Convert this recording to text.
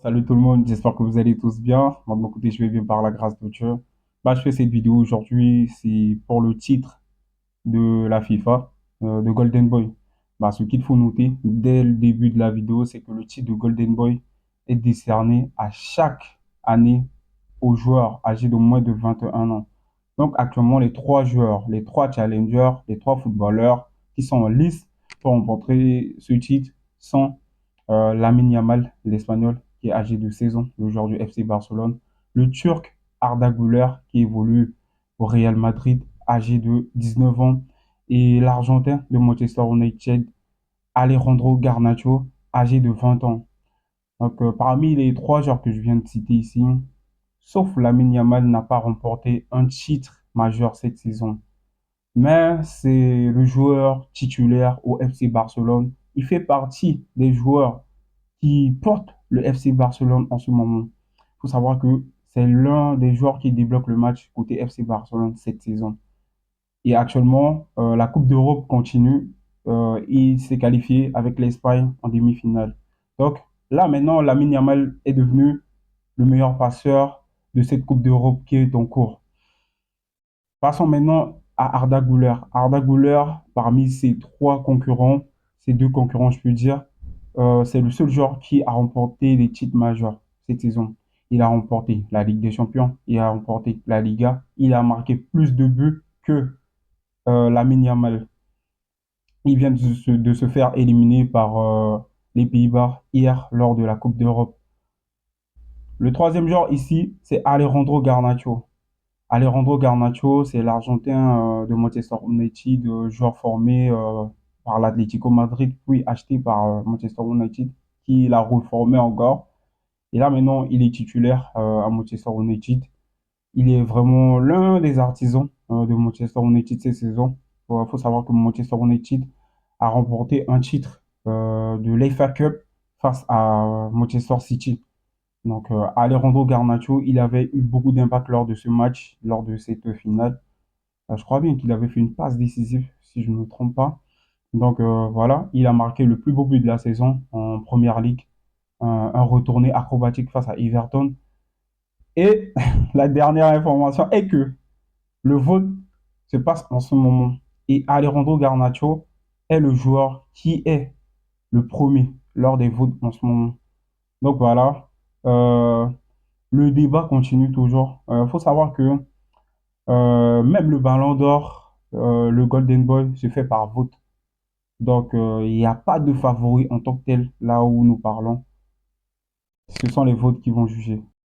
Salut tout le monde, j'espère que vous allez tous bien. Moi, de mon côté, je vais bien par la grâce de Dieu. Je fais cette vidéo aujourd'hui, c'est pour le titre de la FIFA, de Golden Boy. Ce qu'il faut noter dès le début de la vidéo, c'est que le titre de Golden Boy est décerné à chaque année aux joueurs âgés de moins de 21 ans. Donc actuellement, les trois joueurs, les trois challengers, les trois footballeurs qui sont en lice pour remporter ce titre sont Lamine Yamal, l'Espagnol, qui est âgé de 16 ans, le joueur du FC Barcelone. Le Turc Arda Güler, qui évolue au Real Madrid, âgé de 19 ans. Et l'Argentin de Manchester United, Alejandro Garnacho, âgé de 20 ans. Donc, parmi les trois joueurs que je viens de citer ici, sauf Lamine Yamal n'a pas remporté un titre majeur cette saison. Mais c'est le joueur titulaire au FC Barcelone. Il fait partie des joueurs qui portent le FC Barcelone en ce moment. Il faut savoir que c'est l'un des joueurs qui débloque le match côté FC Barcelone cette saison. Et actuellement, la Coupe d'Europe continue. Il s'est qualifié avec l'Espagne en demi-finale. Donc là, maintenant, Lamine Yamal est devenu le meilleur passeur de cette Coupe d'Europe qui est en cours. Passons maintenant à Arda Güler. Arda Güler, parmi ses trois concurrents, ses deux concurrents, je peux dire, c'est le seul joueur qui a remporté des titres majeurs cette saison. Il a remporté la Ligue des Champions, il a remporté la Liga, il a marqué plus de buts que Lamine Yamal. Il vient de se faire éliminer par les Pays-Bas hier lors de la Coupe d'Europe. Le troisième joueur ici, c'est Alejandro Garnacho. Alejandro Garnacho, c'est l'Argentin de Manchester United, joueur formé par l'Atlético Madrid, puis acheté par Manchester United, qui l'a reformé encore. Et là, maintenant, il est titulaire à Manchester United. Il est vraiment l'un des artisans de Manchester United cette saison. Il faut savoir que Manchester United a remporté un titre de l'FA Cup face à Manchester City. Donc, Alejandro Garnacho, il avait eu beaucoup d'impact lors de ce match, lors de cette finale. Je crois bien qu'il avait fait une passe décisive, si je ne me trompe pas. Donc, voilà, il a marqué le plus beau but de la saison en Première Ligue, un retourné acrobatique face à Everton. Et la dernière information est que le vote se passe en ce moment. Et Alejandro Garnacho est le joueur qui est le premier lors des votes en ce moment. Donc, voilà. Euh, Le débat continue toujours. Il faut savoir que même le Ballon d'Or, le Golden Boy, se fait par vote. Donc, il n'y a pas de favori en tant que tel là où nous parlons. Ce sont les votes qui vont juger.